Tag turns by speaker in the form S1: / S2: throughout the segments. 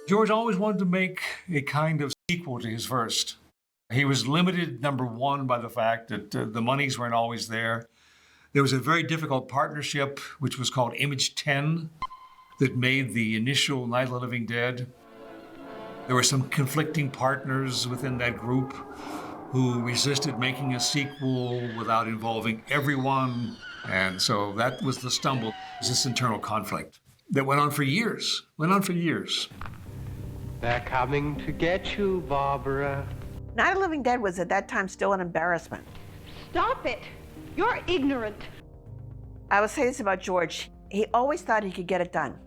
S1: George always wanted to make a kind of sequel to his first. He was limited, number one, by the fact that the monies weren't always there. There was a very difficult partnership, which was called Image 10, that made the initial Night of the Living Dead. There were some conflicting partners within that group who resisted making a sequel without involving everyone. And so that was the stumble. It was this internal conflict that went on for years,
S2: They're coming to get you, Barbara.
S3: Night of the Living Dead was at that time still an embarrassment.
S4: Stop it! You're ignorant.
S3: I will say this about George. He always thought he could get it done.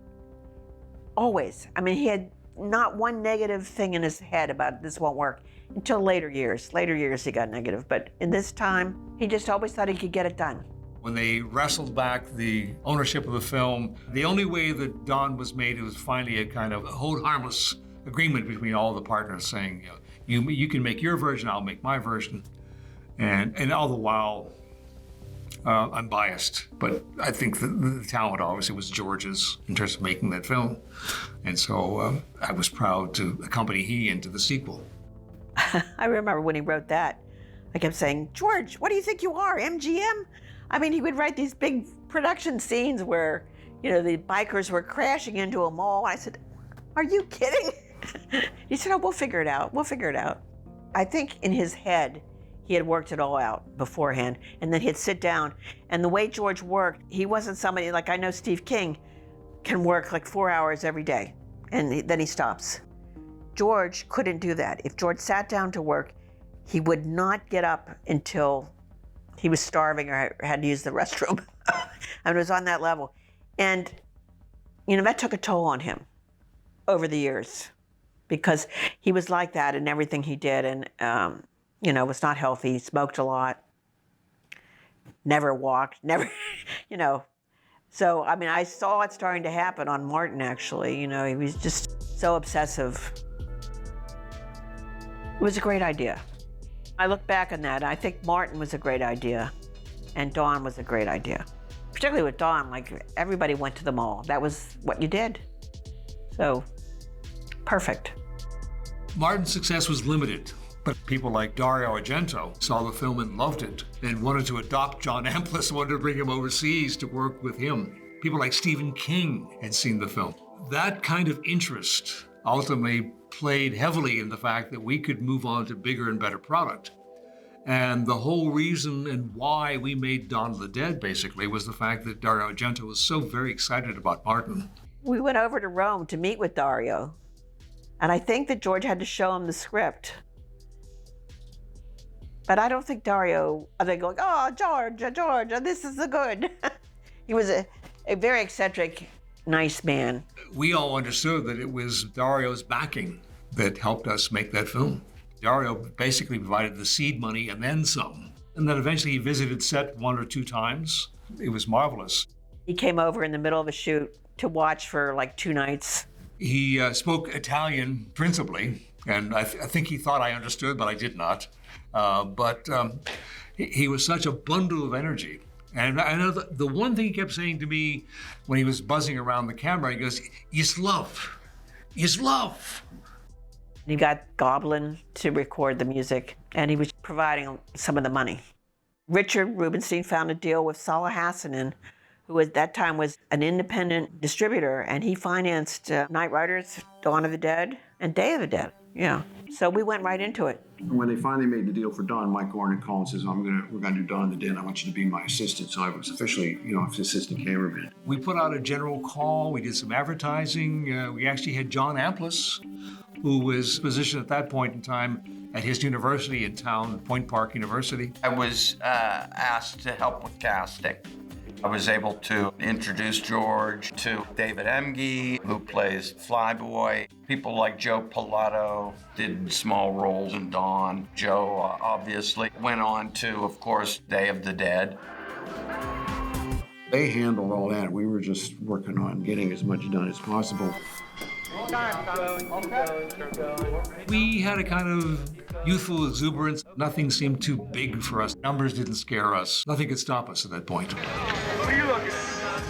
S3: Always. I mean, he had not one negative thing in his head about this won't work until later years. Later years he got negative, but in this time, he just always thought he could get it done.
S1: When they wrestled back the ownership of the film, the only way that Dawn was made, it was finally a kind of hold harmless agreement between all the partners saying, you can make your version, I'll make my version. And all the while, I'm biased, but I think the talent obviously was George's in terms of making that film. And so I was proud to accompany he into the sequel.
S3: I remember when he wrote that, I kept saying, George, what do you think you are, MGM? I mean, he would write these big production scenes where, the bikers were crashing into a mall. I said, are you kidding? He said, oh, we'll figure it out. I think in his head, he had worked it all out beforehand, and then he'd sit down. And the way George worked, he wasn't somebody like I know Steve King can work like 4 hours every day, and then he stops. George couldn't do that. If George sat down to work, he would not get up until he was starving or had to use the restroom. I mean, it was on that level. And, that took a toll on him over the years because he was like that in everything he did. And, was not healthy, he smoked a lot, never walked, never, So, I mean, I saw it starting to happen on Martin, actually. He was just so obsessive. It was a great idea. I look back on that, and I think Martin was a great idea, and Dawn was a great idea. Particularly with Dawn, like everybody went to the mall. That was what you did. So, perfect.
S1: Martin's success was limited. But people like Dario Argento saw the film and loved it and wanted to adopt John Amplas, wanted to bring him overseas to work with him. People like Stephen King had seen the film. That kind of interest ultimately played heavily in the fact that we could move on to bigger and better product. And the whole reason and why we made Dawn of the Dead, basically, was the fact that Dario Argento was so very excited about Martin.
S3: We went over to Rome to meet with Dario. And I think that George had to show him the script. But I don't think Dario, they going, oh, George, this is the good. He was a very eccentric, nice man.
S1: We all understood that it was Dario's backing that helped us make that film. Dario basically provided the seed money and then some. And then eventually he visited set 1 or 2 times. It was marvelous.
S3: He came over in the middle of a shoot to watch for like 2 nights.
S1: He spoke Italian principally, and I think he thought I understood, but I did not. But he was such a bundle of energy. And I know the one thing he kept saying to me when he was buzzing around the camera, he goes, Yislav.
S3: He got Goblin to record the music, and he was providing some of the money. Richard Rubenstein found a deal with Salah Hassanin, who at that time was an independent distributor, and he financed Night Riders, Dawn of the Dead, and Day of the Dead. Yeah. So we went right into it.
S5: When they finally made the deal for Dawn, Mike Gordon called and says, we're gonna do Dawn of the Dead. I want you to be my assistant. So I was officially, his assistant cameraman.
S1: We put out a general call. We did some advertising. We actually had John Amplas, who was positioned at that point in time at his university in town, Point Park University.
S6: I was asked to help with casting. I was able to introduce George to David Emge, who plays Flyboy. People like Joe Pilato did small roles in Dawn. Joe obviously went on to, of course, Day of the Dead.
S5: They handled all that. We were just working on getting as much done as possible.
S1: We had a kind of youthful exuberance. Nothing seemed too big for us. Numbers didn't scare us. Nothing could stop us at that point.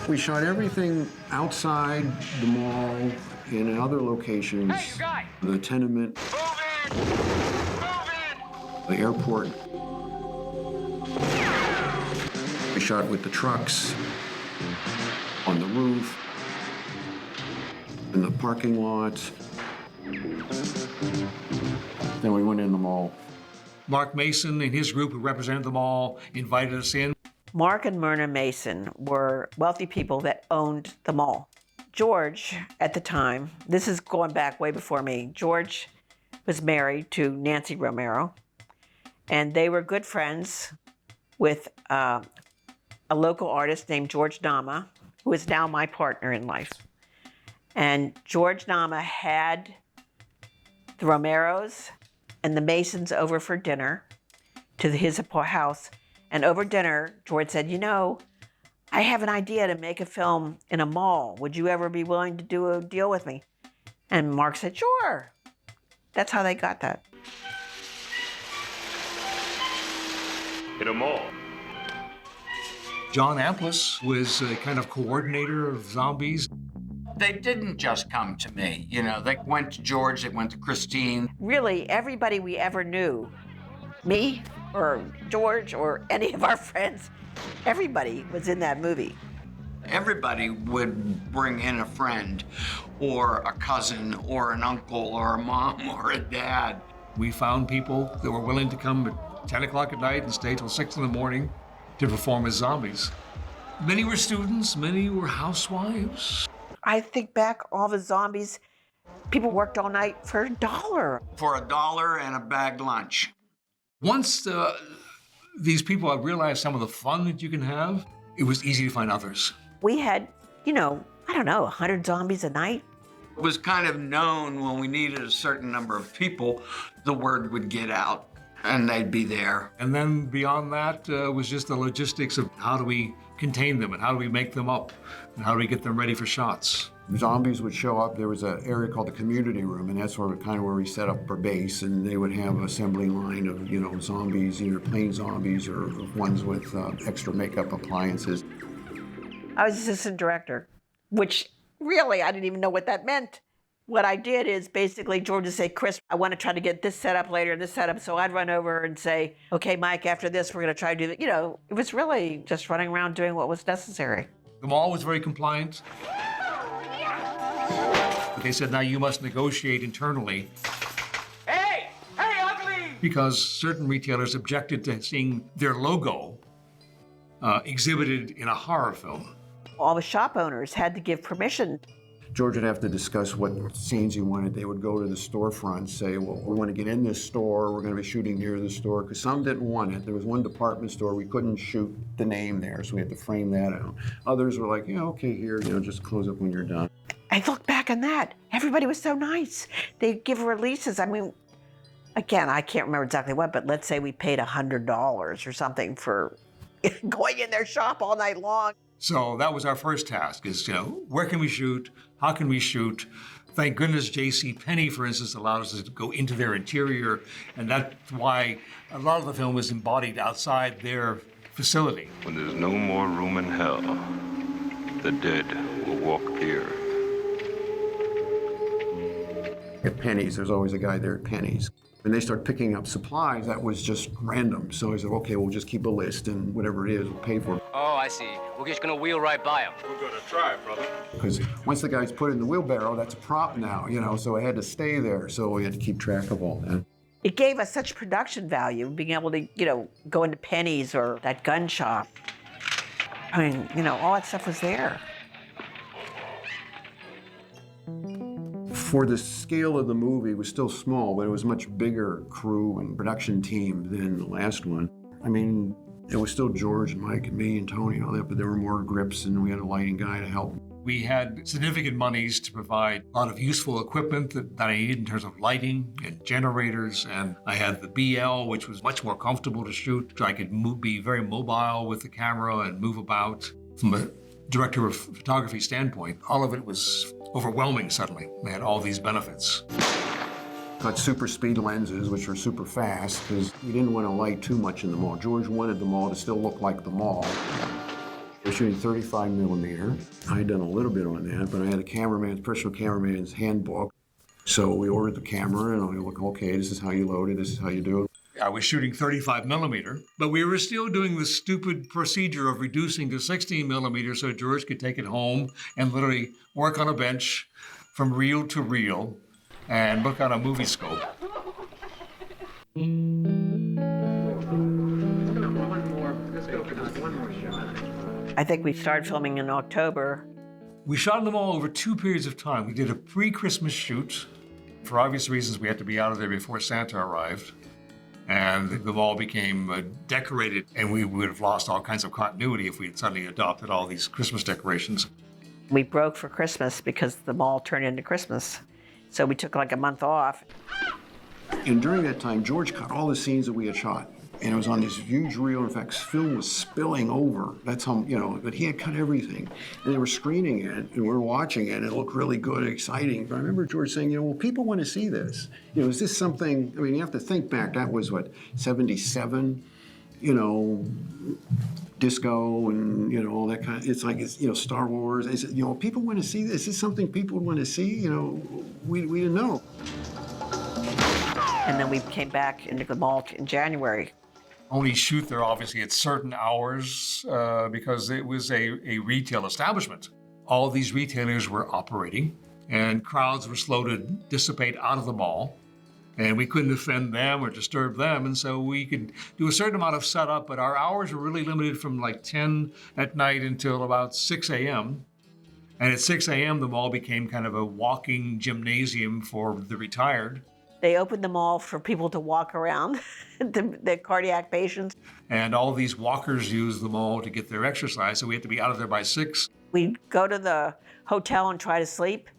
S5: We shot everything outside the mall and in other locations, the tenement, the airport. We shot with the trucks, on the roof, in the parking lot. Then we went in the mall.
S1: Mark Mason and his group, who represented them all, invited us in.
S3: Mark and Myrna Mason were wealthy people that owned the mall. George, at the time, this is going back way before me, George was married to Nancy Romero, and they were good friends with a local artist named George Nama, who is now my partner in life. And George Nama had the Romeros and the Masons over for dinner to his house. And over dinner, George said, you know, I have an idea to make a film in a mall. Would you ever be willing to do a deal with me? And Mark said, sure. That's how they got that.
S7: In a mall.
S1: John Amplis was a kind of coordinator of zombies.
S6: They didn't just come to me. You know, they went to George, they went to Christine.
S3: Really, everybody we ever knew, me or George or any of our friends, everybody was in that movie.
S6: Everybody would bring in a friend or a cousin or an uncle or a mom or a dad.
S1: We found people that were willing to come at 10 o'clock at night and stay till 6 in the morning to perform as zombies. Many were students, many were housewives.
S3: I think back, all the zombies, people worked all night for $1.
S6: For $1 and a bagged lunch.
S1: Once these people had realized some of the fun that you can have, it was easy to find others.
S3: We had, you know, I don't know, 100 zombies a night.
S6: It was kind of known when we needed a certain number of people, the word would get out and they'd be there.
S1: And then beyond that was just the logistics of how do we contain them and how do we make them up and how do we get them ready for shots.
S5: Zombies would show up. There was an area called the community room, and that's where kind of where we set up our base. And they would have an assembly line of, you know, zombies, either plain zombies or ones with extra makeup appliances.
S3: I was assistant director, which really, I didn't even know what that meant. What I did is basically George would say, Chris, I want to try to get this set up later, this set up. So I'd run over and say, okay, Mike, after this, we're going to try to do that. You know, it was really just running around doing what was necessary.
S1: The mall was very compliant. But they said, now you must negotiate internally.
S7: Hey, ugly!
S1: Because certain retailers objected to seeing their logo exhibited in a horror film.
S3: All the shop owners had to give permission.
S5: George would have to discuss what scenes he wanted. They would go to the storefront, say, well, we want to get in this store. We're going to be shooting near the store. Because some didn't want it. There was one department store, we couldn't shoot the name there, so we had to frame that out. Others were like, yeah, okay, here, you know, just close up when you're done.
S3: I look back on that. Everybody was so nice. They give releases. I mean, again, I can't remember exactly what, but let's say we paid $100 or something for going in their shop all night long.
S1: So that was our first task is, you know, where can we shoot? How can we shoot? Thank goodness J.C. Penney, for instance, allowed us to go into their interior. And that's why a lot of the film was embodied outside their facility.
S7: When there's no more room in hell, the dead will walk here.
S5: At Penny's, there's always a guy there at Penny's. When they start picking up supplies, that was just random. So I said, okay, we'll just keep a list and whatever it is, we'll pay for it.
S8: Oh, I see. We're just gonna wheel right by him.
S7: We're gonna try, brother.
S5: Because once the guy's put in the wheelbarrow, that's a prop now, you know, so it had to stay there. So we had to keep track of all that.
S3: It gave us such production value, being able to, you know, go into Penny's or that gun shop. I mean, you know, all that stuff was there.
S5: For the scale of the movie, it was still small, but it was a much bigger crew and production team than the last one. I mean, it was still George and Mike and me and Tony and all that, but there were more grips and we had a lighting guy to help.
S1: We had significant monies to provide a lot of useful equipment that I needed in terms of lighting and generators. And I had the BL, which was much more comfortable to shoot. So I could be very mobile with the camera and move about. From a director of photography standpoint, all of it was overwhelming suddenly. They had all these benefits.
S5: Got super speed lenses, which were super fast, because we didn't want to light too much in the mall. George wanted the mall to still look like the mall. We're shooting 35 millimeter. I had done a little bit on that, but I had a personal cameraman's handbook. So we ordered the camera and I look, okay, this is how you load it, this is how you do it.
S1: I was shooting 35 millimeter, but we were still doing the stupid procedure of reducing to 16 millimeter so George could take it home and literally work on a bench from reel to reel and look on a movie scope.
S3: I think we started filming in October.
S1: We shot them all over 2 periods of time. We did a pre-Christmas shoot. For obvious reasons, we had to be out of there before Santa arrived. And the mall became decorated, and we would have lost all kinds of continuity if we had suddenly adopted all these Christmas decorations.
S3: We broke for Christmas because the mall turned into Christmas. So we took like a month off.
S5: And during that time, George cut all the scenes that we had shot. And it was on this huge reel. In fact, film was spilling over. That's how, but he had cut everything. And they were screening it, and we were watching it, and it looked really good and exciting. But I remember George saying, well, people want to see this. Is this something, you have to think back, that was what, 77? Disco and, all that kind of, it's like, Star Wars. I said, people want to see this. Is this something people want to see? We didn't know.
S3: And then we came back into the mall in January.
S1: Only shoot there, obviously, at certain hours because it was a retail establishment. All these retailers were operating, and crowds were slow to dissipate out of the mall. And we couldn't offend them or disturb them, and so we could do a certain amount of setup, but our hours were really limited from like 10 at night until about 6 a.m. And at 6 a.m., the mall became kind of a walking gymnasium for the retired.
S3: They opened the mall for people to walk around, the cardiac patients.
S1: And all these walkers use the mall to get their exercise, so we had to be out of there by 6.
S3: We'd go to the hotel and try to sleep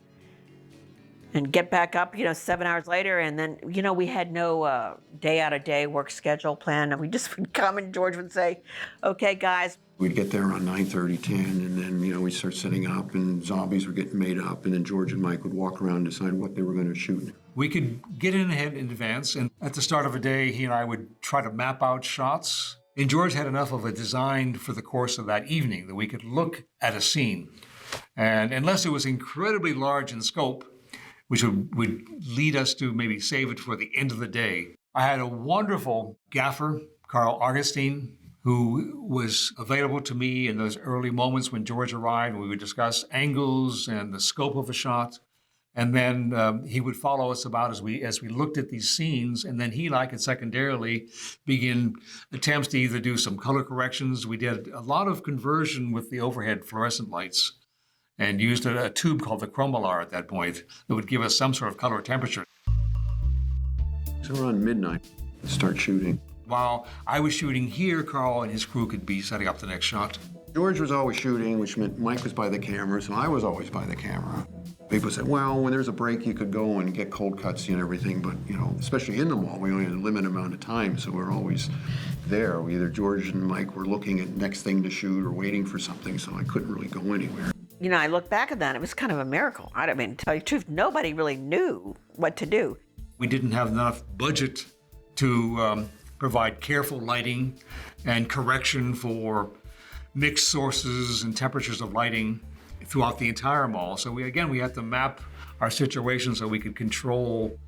S3: and get back up, 7 hours later. And then, we had no day out of day work schedule plan. And we just would come and George would say, okay, guys.
S5: We'd get there around 9:30, 10, and then, we'd start setting up, and zombies were getting made up, and then George and Mike would walk around and decide what they were going to shoot.
S1: We could get in ahead in advance, and at the start of a day, he and I would try to map out shots. And George had enough of a design for the course of that evening that we could look at a scene. And unless it was incredibly large in scope, which would lead us to maybe save it for the end of the day, I had a wonderful gaffer, Carl Augustine, who was available to me in those early moments when George arrived. We would discuss angles and the scope of a shot. And then he would follow us about as we looked at these scenes. And then he and I could secondarily begin attempts to either do some color corrections. We did a lot of conversion with the overhead fluorescent lights and used a tube called the Chromolar at that point that would give us some sort of color temperature.
S5: So around midnight, start shooting.
S1: While I was shooting here, Carl and his crew could be setting up the next shot.
S5: George was always shooting, which meant Mike was by the camera, so I was always by the camera. People said, well, when there's a break, you could go and get cold cuts and everything, but, especially in the mall, we only had a limited amount of time, so we're always there. Either George and Mike were looking at next thing to shoot or waiting for something, so I couldn't really go anywhere.
S3: I look back at that, it was kind of a miracle. To tell you the truth, nobody really knew what to do.
S1: We didn't have enough budget to provide careful lighting and correction for mixed sources and temperatures of lighting throughout the entire mall. So we had to map our situation so we could control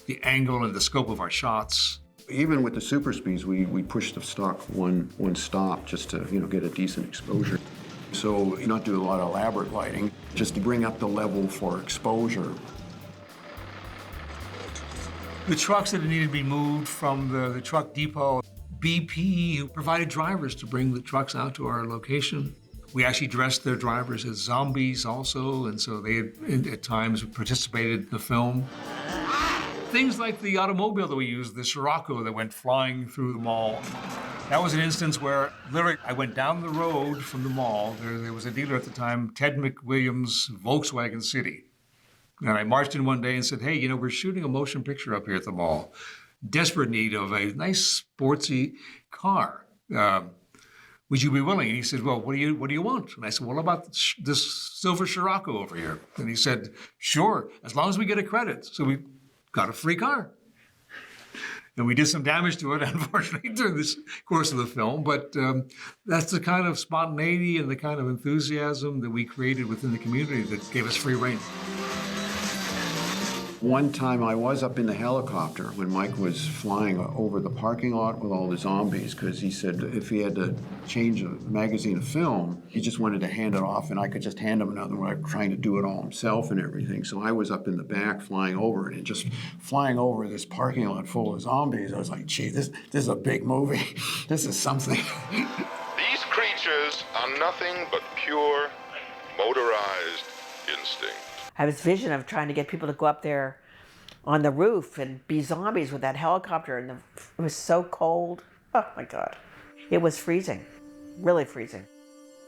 S1: the angle and the scope of our shots.
S5: Even with the super speeds, we pushed the stock one stop just to get a decent exposure. So not do a lot of elaborate lighting, just to bring up the level for exposure.
S1: The trucks that needed to be moved from the truck depot, BP provided drivers to bring the trucks out to our location. We actually dressed their drivers as zombies also, and so they had, at times participated in the film. Things like the automobile that we used, the Scirocco that went flying through the mall. That was an instance where literally I went down the road from the mall. There was a dealer at the time, Ted McWilliams, Volkswagen City. And I marched in one day and said, hey, we're shooting a motion picture up here at the mall. Desperate need of a nice sportsy car. Would you be willing? And he said, well, what do you want? And I said, well, about this silver Scirocco over here. And he said, sure, as long as we get a credit. So we got a free car. And we did some damage to it, unfortunately, during this course of the film. But that's the kind of spontaneity and the kind of enthusiasm that we created within the community that gave us free rein.
S5: One time I was up in the helicopter when Mike was flying over the parking lot with all the zombies, because he said if he had to change a magazine of film, he just wanted to hand it off and I could just hand him another one, trying to do it all himself and everything. So I was up in the back flying over it and just flying over this parking lot full of zombies. I was like, gee, this is a big movie. This is something.
S9: These creatures are nothing but pure motorized instinct.
S3: I have this vision of trying to get people to go up there on the roof and be zombies with that helicopter. And it was so cold. Oh my God. It was freezing, really freezing.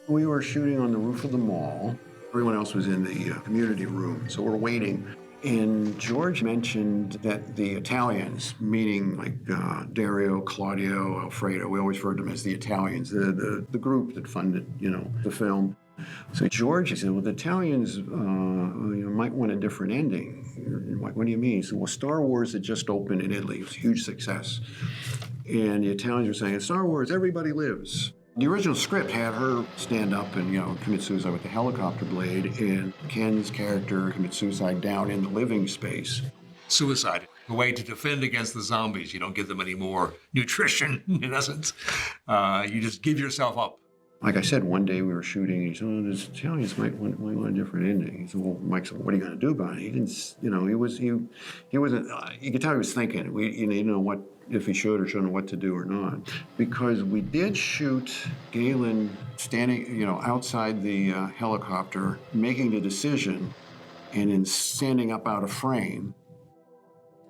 S5: We were shooting on the roof of the mall. Everyone else was in the community room, so we're waiting. And George mentioned that the Italians, meaning like Dario, Claudio, Alfredo, we always referred to them as the Italians, the group that funded, the film. So George, he said, well, the Italians might want a different ending. I'm like, what do you mean? He said, well, Star Wars had just opened in Italy. It was a huge success. And the Italians were saying, in Star Wars, everybody lives. The original script had her stand up and, commit suicide with the helicopter blade, and Ken's character commit suicide down in the living space.
S1: Suicide, a way to defend against the zombies. You don't give them any more nutrition, in essence. You just give yourself up.
S5: Like I said, one day we were shooting, and he said, well, the Italians might want a different ending. He said, well, Mike said, what are you going to do about it? He didn't, he wasn't, you could tell he was thinking. He didn't know what, if he should or shouldn't know what to do or not. Because we did shoot Galen standing, outside the helicopter, making the decision, and then standing up out of frame.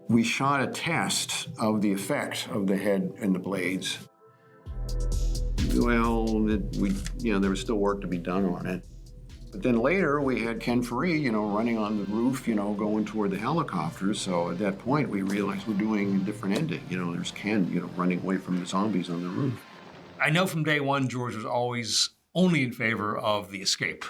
S5: We shot a test of the effect of the head and the blades. Well, there was still work to be done on it. But then later we had Ken Faree, running on the roof, going toward the helicopter. So at that point we realized we're doing a different ending. There's Ken, running away from the zombies on the roof.
S1: I know from day one, George was always only in favor of the escape.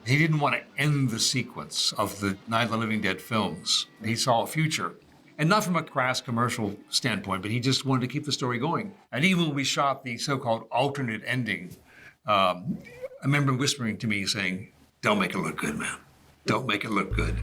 S1: He didn't want to end the sequence of the Night of the Living Dead films. He saw a future. And not from a crass commercial standpoint, but he just wanted to keep the story going. And even when we shot the so-called alternate ending, I remember him whispering to me saying, don't make it look good, man. Don't make it look good.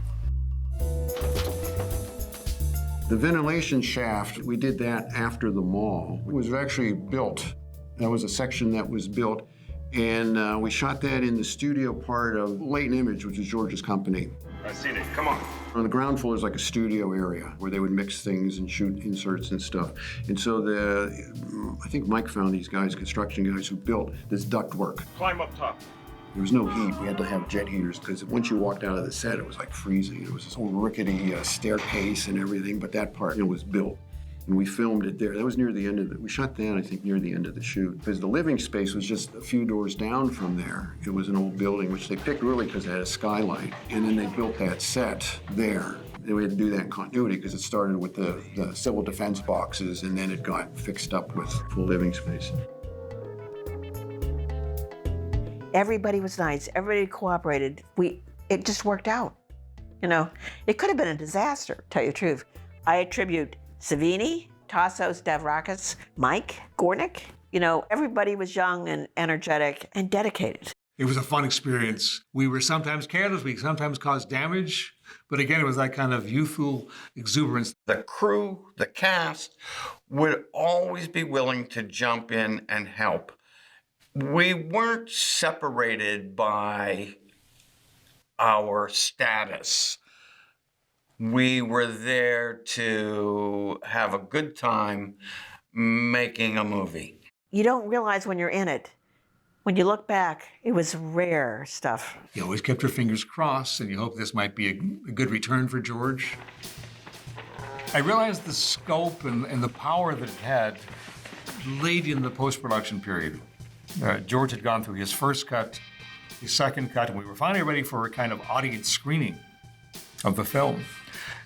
S5: The ventilation shaft, we did that after the mall. It was actually built. That was a section that was built. And we shot that in the studio part of Leighton Image, which is George's company.
S9: I've seen it. Come on.
S5: On the ground floor is like a studio area where they would mix things and shoot inserts and stuff. And so I think Mike found these guys, construction guys, who built this ductwork.
S9: Climb up top.
S5: There was no heat. We had to have jet heaters because once you walked out of the set, it was like freezing. It was this old rickety staircase and everything, but that part was built. And we filmed it there. That was near the end of it. We shot that, I think, near the end of the shoot. Because the living space was just a few doors down from there. It was an old building, which they picked really because it had a skylight. And then they built that set there. And we had to do that in continuity because it started with the civil defense boxes, and then it got fixed up with full living space.
S3: Everybody was nice. Everybody cooperated. It just worked out. It could have been a disaster, to tell you the truth. I attribute Savini, Tassos Stavrakis, Mike, Gornick. Everybody was young and energetic and dedicated.
S1: It was a fun experience. We were sometimes careless, we sometimes caused damage, but again, it was that kind of youthful exuberance.
S6: The crew, the cast, would always be willing to jump in and help. We weren't separated by our status. We were there to have a good time making a movie.
S3: You don't realize when you're in it. When you look back, it was rare stuff.
S1: You always kept your fingers crossed, and you hope this might be a good return for George. I realized the scope and the power that it had late in the post-production period. George had gone through his first cut, his second cut, and we were finally ready for a kind of audience screening of the film.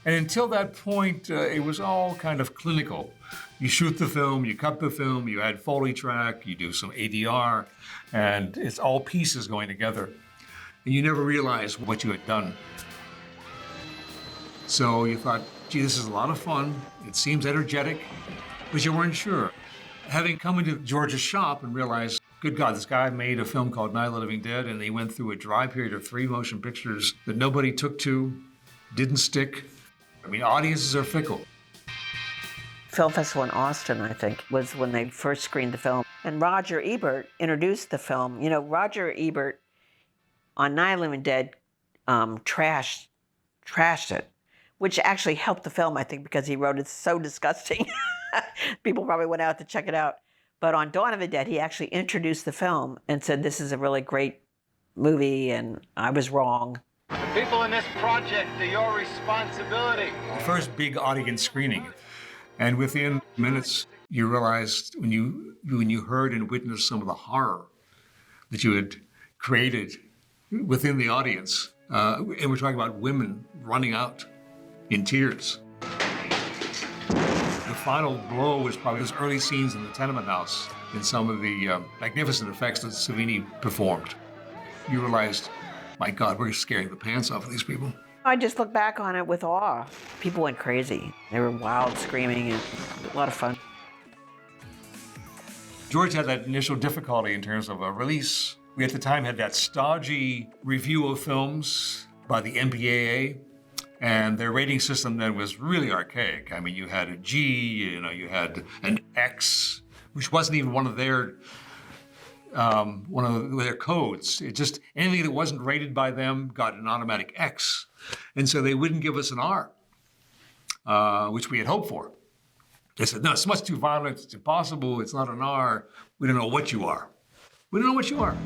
S1: And until that point, it was all kind of clinical. You shoot the film, you cut the film, you add Foley track, you do some ADR, and it's all pieces going together. And you never realize what you had done. So you thought, gee, this is a lot of fun. It seems energetic, but you weren't sure. Having come into George's shop and realized, good God, this guy made a film called Night of the Living Dead, and he went through a dry period of 3 motion pictures that nobody took to, didn't stick. I mean, audiences are fickle.
S3: Film Festival in Austin, I think, was when they first screened the film. And Roger Ebert introduced the film. You know, Roger Ebert on Night of the Living Dead trashed it, which actually helped the film, I think, because he wrote it so disgusting. People probably went out to check it out. But on Dawn of the Dead, he actually introduced the film and said, this is a really great movie, and I was wrong.
S2: The people in this project are your responsibility.
S1: The first big audience screening. And within minutes, you realized when you heard and witnessed some of the horror that you had created within the audience, and we're talking about women running out in tears. The final blow was probably those early scenes in the tenement house and some of the magnificent effects that Savini performed. You realized, my God, we're scaring the pants off of these people.
S3: I just look back on it with awe. People went crazy. They were wild, screaming, and a lot of fun.
S1: George had that initial difficulty in terms of a release. We at the time had that stodgy review of films by the MPAA, and their rating system then was really archaic. I mean, you had a G, you had an X, which wasn't even one of their codes. It just, anything that wasn't rated by them got an automatic X. And so they wouldn't give us an R, which we had hoped for. They said, no, it's much too violent, it's impossible, it's not an R. We don't know what you are. We don't know what you are.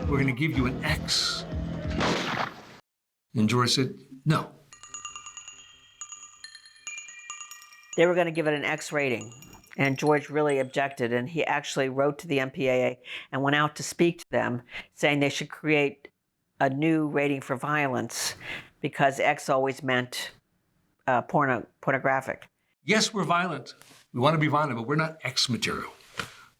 S1: We're gonna give you an X. And George said, no.
S3: They were going to give it an X rating, and George really objected, and he actually wrote to the MPAA and went out to speak to them, saying they should create a new rating for violence because X always meant pornographic.
S1: Yes, we're violent. We want to be violent, but we're not X material.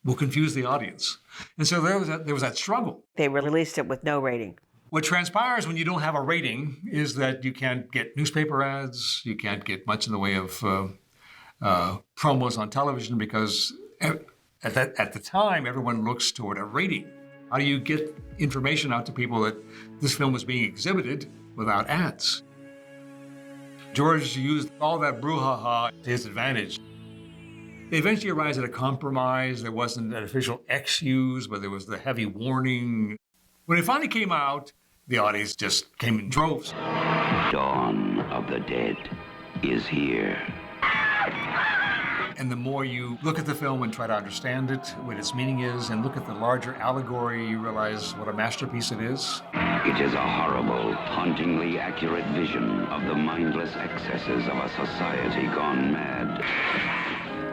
S1: We'll confuse the audience. And so there was that struggle.
S3: They released it with no rating.
S1: What transpires when you don't have a rating is that you can't get newspaper ads, you can't get much in the way of promos on television because at the time, everyone looks toward a rating. How do you get information out to people that this film was being exhibited without ads? George used all that brouhaha to his advantage. They eventually arrived at a compromise. There wasn't an official X used, but there was the heavy warning. When it finally came out, the audience just came in droves.
S10: Dawn of the Dead is here.
S1: And the more you look at the film and try to understand it, what its meaning is, and look at the larger allegory, you realize what a masterpiece it is.
S10: It is a horrible, hauntingly accurate vision of the mindless excesses of a society gone mad.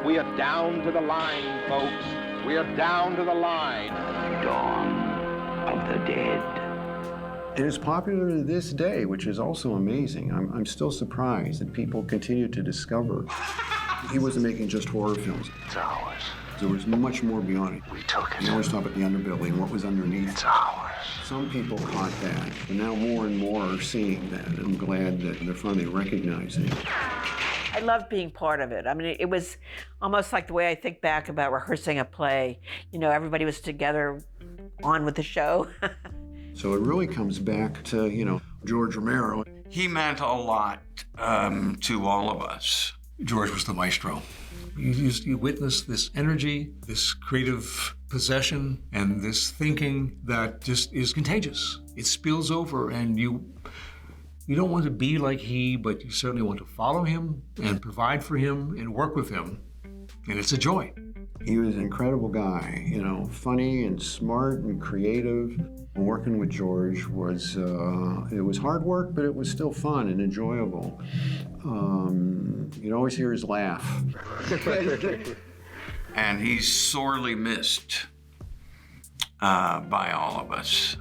S2: We are down to the line, folks. We are down to the line.
S10: Dawn of the Dead.
S5: It is popular to this day, which is also amazing. I'm still surprised that people continue to discover. He wasn't making just horror films.
S10: It's ours.
S5: There was much more beyond it.
S10: We took it.
S5: We always talk about the underbelly and what was underneath.
S10: It's ours.
S5: Some people caught that, but now more and more are seeing that. I'm glad that they're finally recognizing it.
S3: I loved being part of it. I mean, it was almost like the way I think back about rehearsing a play. You know, everybody was together on with the show.
S5: So it really comes back to, George Romero.
S6: He meant a lot to all of us.
S1: George was the maestro. You witnessed this energy, this creative possession, and this thinking that just is contagious. It spills over, and you don't want to be like he, but you certainly want to follow him and provide for him and work with him. And it's a joy.
S5: He was an incredible guy, funny and smart and creative. Working with George was, it was hard work, but it was still fun and enjoyable. You'd always hear his laugh.
S6: And he's sorely missed by all of us.